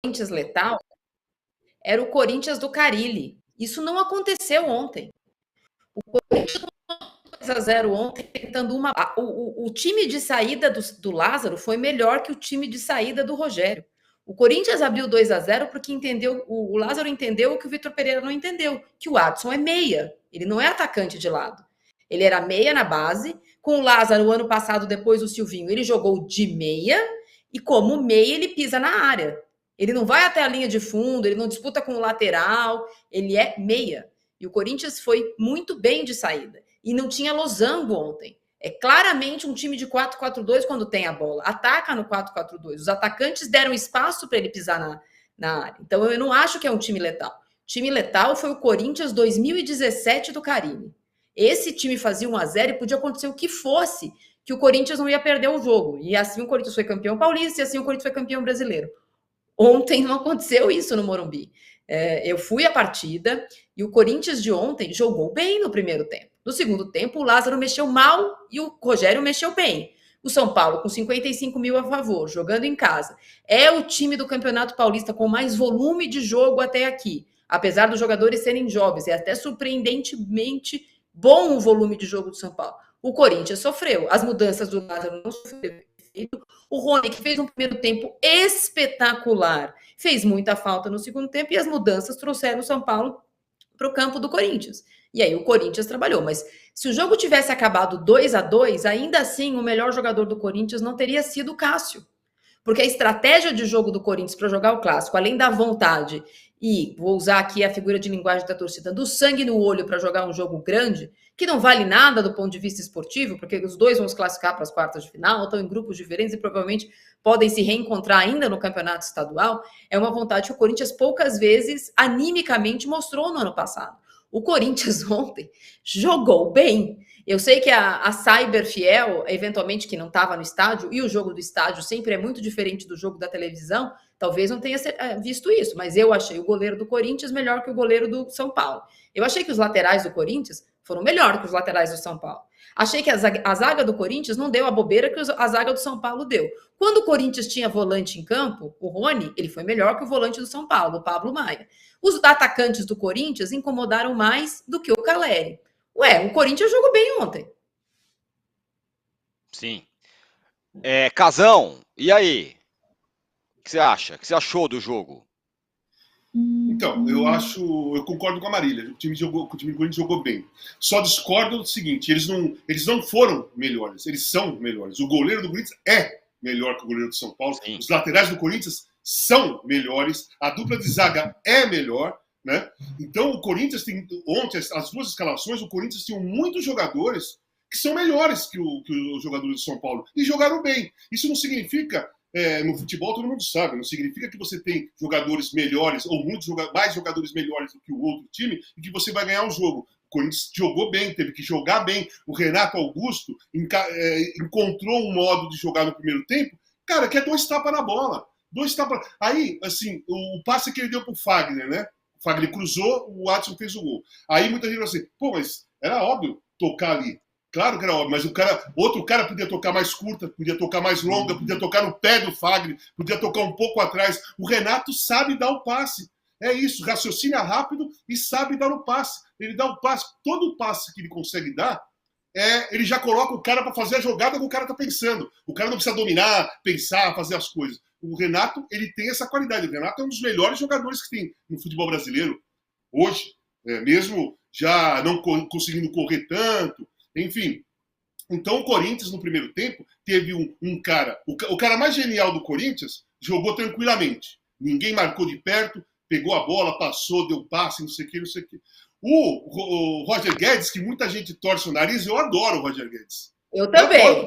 Corinthians letal era o Corinthians do Carille. Isso não aconteceu ontem. O Corinthians 2-0 ontem, tentando uma. O time de saída do Lázaro foi melhor que o time de saída do Rogério. O Corinthians abriu 2-0 porque entendeu. O Lázaro entendeu o que o Vitor Pereira não entendeu: que o Adson é meia, ele não é atacante de lado. Ele era meia na base. Com o Lázaro, o ano passado, depois do Silvinho, ele jogou de meia. E como meia, ele pisa na área. Ele não vai até a linha de fundo, ele não disputa com o lateral, ele é meia. E o Corinthians foi muito bem de saída. E não tinha losango ontem. É claramente um time de 4-4-2 quando tem a bola. Ataca no 4-4-2. Os atacantes deram espaço para ele pisar na área. Então eu não acho que é um time letal. O time letal foi o Corinthians 2017 do Carille. Esse time fazia 1-0 e podia acontecer o que fosse, que o Corinthians não ia perder o jogo. E assim o Corinthians foi campeão paulista e assim o Corinthians foi campeão brasileiro. Ontem não aconteceu isso no Morumbi. Eu fui à partida e o Corinthians de ontem jogou bem no primeiro tempo. No segundo tempo, o Lázaro mexeu mal e o Rogério mexeu bem. O São Paulo, com 55 mil a favor, jogando em casa, é o time do Campeonato Paulista com mais volume de jogo até aqui. Apesar dos jogadores serem jovens, é até surpreendentemente bom o volume de jogo do São Paulo. O Corinthians sofreu. As mudanças do Lázaro não sofreram. O Rony, que fez um primeiro tempo espetacular, fez muita falta no segundo tempo e as mudanças trouxeram o São Paulo para o campo do Corinthians. E aí o Corinthians trabalhou. Mas se o jogo tivesse acabado 2-2, ainda assim o melhor jogador do Corinthians não teria sido o Cássio. Porque a estratégia de jogo do Corinthians para jogar o clássico, além da vontade e, vou usar aqui a figura de linguagem da torcida, do sangue no olho para jogar um jogo grande, que não vale nada do ponto de vista esportivo, porque os dois vão se classificar para as quartas de final, estão em grupos diferentes e provavelmente podem se reencontrar ainda no campeonato estadual, é uma vontade que o Corinthians poucas vezes animicamente mostrou no ano passado. O Corinthians ontem jogou bem. Eu sei que a Cyber Fiel, eventualmente que não estava no estádio, e o jogo do estádio sempre é muito diferente do jogo da televisão, talvez não tenha visto isso, mas eu achei o goleiro do Corinthians melhor que o goleiro do São Paulo. Eu achei que os laterais do Corinthians foram melhor que os laterais do São Paulo. Achei que a zaga do Corinthians não deu a bobeira que a zaga do São Paulo deu. Quando o Corinthians tinha volante em campo, o Rony, ele foi melhor que o volante do São Paulo, o Pablo Maia. Os atacantes do Corinthians incomodaram mais do que o Caleri. O Corinthians jogou bem ontem. Sim. Casão, e aí? O que você acha? O que você achou do jogo? Então, eu concordo com a Marília. O time do Corinthians jogou bem. Só discordo do seguinte: eles não foram melhores, eles são melhores. O goleiro do Corinthians é melhor que o goleiro do São Paulo. Sim. Os laterais do Corinthians são melhores. A dupla de zaga é melhor. Né? Então, o Corinthians tem. Ontem, as duas escalações, o Corinthians tinha muitos jogadores que são melhores que os jogadores do São Paulo. E jogaram bem. Isso não significa. No futebol todo mundo sabe, não significa que você tem jogadores melhores ou mais jogadores melhores do que o outro time e que você vai ganhar o jogo. O Corinthians jogou bem, teve que jogar bem. O Renato Augusto encontrou um modo de jogar no primeiro tempo, cara, que é 2 tapas na bola. 2 tapas. Aí, assim, o passe que ele deu pro Fagner, né? O Fagner cruzou, o Adson fez o gol. Aí muita gente falou assim, pô, mas era óbvio tocar ali. Claro que era óbvio, mas outro cara podia tocar mais curta, podia tocar mais longa, podia tocar no pé do Fagner, podia tocar um pouco atrás. O Renato sabe dar o passe. É isso, raciocina rápido e sabe dar o passe. Ele dá o passe, todo o passe que ele consegue dar, ele já coloca o cara para fazer a jogada que o cara está pensando. O cara não precisa dominar, pensar, fazer as coisas. O Renato, ele tem essa qualidade. O Renato é um dos melhores jogadores que tem no futebol brasileiro hoje, mesmo já não conseguindo correr tanto. Enfim, então o Corinthians no primeiro tempo teve um cara, o cara mais genial do Corinthians jogou tranquilamente. Ninguém marcou de perto, pegou a bola, passou, deu passe, não sei o que, não sei o que. O Roger Guedes, que muita gente torce o nariz, eu adoro o Roger Guedes. Eu também,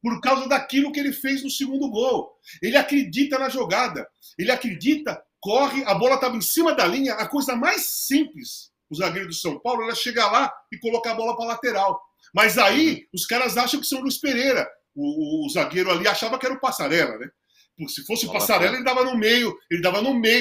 por causa daquilo que ele fez no segundo gol. Ele acredita na jogada, ele acredita, corre, a bola estava em cima da linha, a coisa mais simples. O zagueiro do São Paulo, ela chega lá e colocar a bola para lateral. Mas aí, os caras acham que são o Luiz Pereira. O zagueiro ali achava que era o Passarella, né? Se fosse o Passarella, ele dava no meio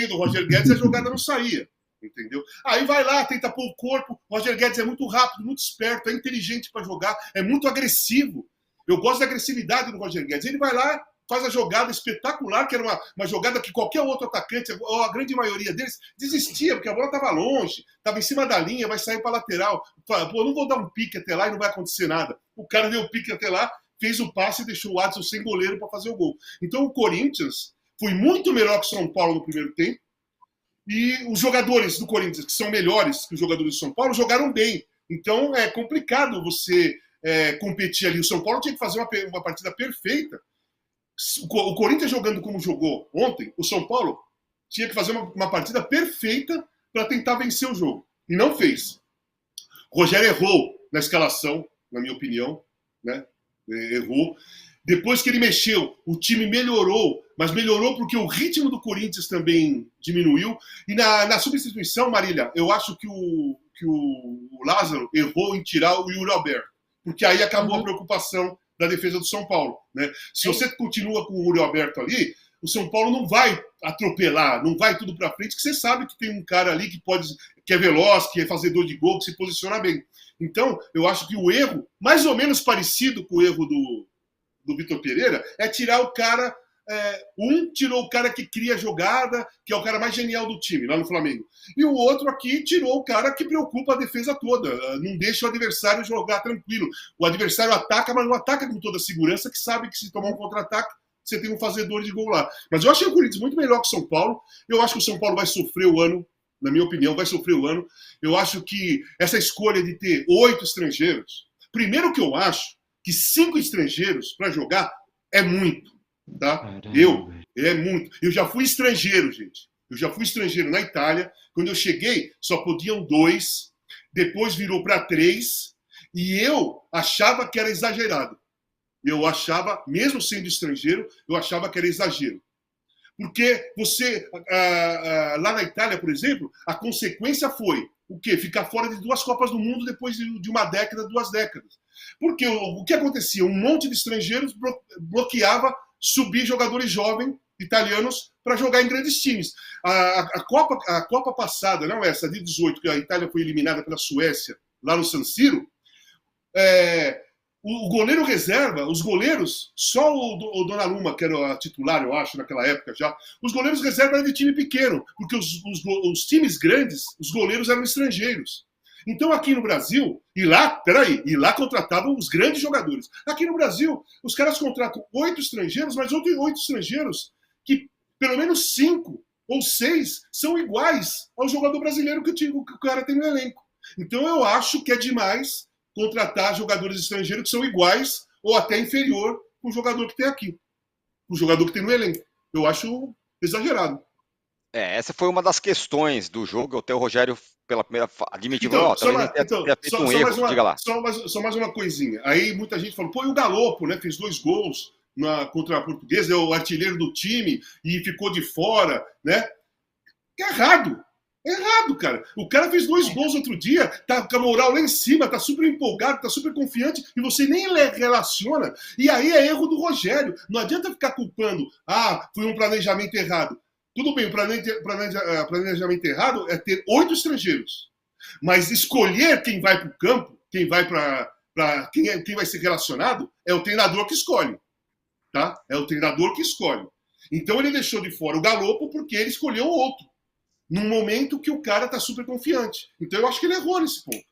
do Roger Guedes e a jogada não saía. Entendeu? Aí vai lá, tenta pôr o corpo. O Roger Guedes é muito rápido, muito esperto, é inteligente para jogar, é muito agressivo. Eu gosto da agressividade do Roger Guedes. Ele vai lá, faz a jogada espetacular, que era uma jogada que qualquer outro atacante, ou a grande maioria deles, desistia, porque a bola estava longe, estava em cima da linha, vai sair para lateral. Pô, não vou dar um pique até lá e não vai acontecer nada. O cara deu o pique até lá, fez o passe e deixou o Adson sem goleiro para fazer o gol. Então o Corinthians foi muito melhor que o São Paulo no primeiro tempo, e os jogadores do Corinthians, que são melhores que os jogadores do São Paulo, jogaram bem. Então é complicado você competir ali. O São Paulo tinha que fazer uma partida perfeita. O Corinthians jogando como jogou ontem, o São Paulo tinha que fazer uma partida perfeita para tentar vencer o jogo. E não fez. O Rogério errou na escalação, na minha opinião, né? Errou. Depois que ele mexeu, o time melhorou, mas melhorou porque o ritmo do Corinthians também diminuiu. E na substituição, Marília, eu acho que o Lázaro errou em tirar o Yuri Alberto, porque aí acabou a preocupação da defesa do São Paulo, né? Se você continua com o Yuri Alberto ali, o São Paulo não vai atropelar, não vai tudo para frente, que você sabe que tem um cara ali que é veloz, que é fazedor de gol, que se posiciona bem. Então, eu acho que o erro, mais ou menos parecido com o erro do Vitor Pereira, é tirar o cara. Tirou o cara que cria jogada, que é o cara mais genial do time, lá no Flamengo. E o outro aqui tirou o cara que preocupa a defesa toda, não deixa o adversário jogar tranquilo. O adversário ataca, mas não ataca com toda a segurança, que sabe que se tomar um contra-ataque, você tem um fazedor de gol lá. Mas eu achei o Corinthians muito melhor que o São Paulo. Eu acho que o São Paulo vai sofrer o ano, na minha opinião, vai sofrer o ano. Eu acho que essa escolha de ter 8 estrangeiros, primeiro que eu acho que 5 estrangeiros para jogar é muito. Tá? É muito. Eu já fui estrangeiro, gente. Eu já fui estrangeiro na Itália. Quando eu cheguei, só podiam 2. Depois virou para 3. E eu achava que era exagerado. Eu achava, mesmo sendo estrangeiro, eu achava que era exagero. Porque você, lá na Itália, por exemplo, a consequência foi o quê? Ficar fora de 2 Copas do Mundo depois de uma década, 2 décadas. Porque o que acontecia? Um monte de estrangeiros bloqueava subir jogadores jovens italianos para jogar em grandes times. A Copa passada, não essa, de 18, que a Itália foi eliminada pela Suécia, lá no San Siro, o goleiro reserva, os goleiros, só o Donnarumma, que era titular, eu acho, naquela época já, os goleiros reserva eram de time pequeno, porque os times grandes, os goleiros eram estrangeiros. Então, aqui no Brasil, e lá contratavam os grandes jogadores. Aqui no Brasil, os caras contratam 8 estrangeiros, mas 8 estrangeiros que pelo menos 5 ou 6 são iguais ao jogador brasileiro que o cara tem no elenco. Então, eu acho que é demais contratar jogadores estrangeiros que são iguais ou até inferior com o jogador que tem aqui, o jogador que tem no elenco. Eu acho exagerado. Essa foi uma das questões do jogo, até o Rogério pela primeira admitiu, diga lá. Só mais uma coisinha. Aí muita gente falou, pô, e o Galopo, né? Fez 2 gols contra a Portuguesa, é o artilheiro do time e ficou de fora, né? Errado, cara. O cara fez 2 gols outro dia, tá com a moral lá em cima, tá super empolgado, tá super confiante, e você nem relaciona. E aí é erro do Rogério. Não adianta ficar culpando, foi um planejamento errado. Tudo bem, o planejamento errado é ter 8 estrangeiros. Mas escolher quem vai para o campo, quem vai quem vai ser relacionado, é o treinador que escolhe. Tá? É o treinador que escolhe. Então ele deixou de fora o Galopo porque ele escolheu o outro. Num momento que o cara está super confiante. Então eu acho que ele errou nesse ponto.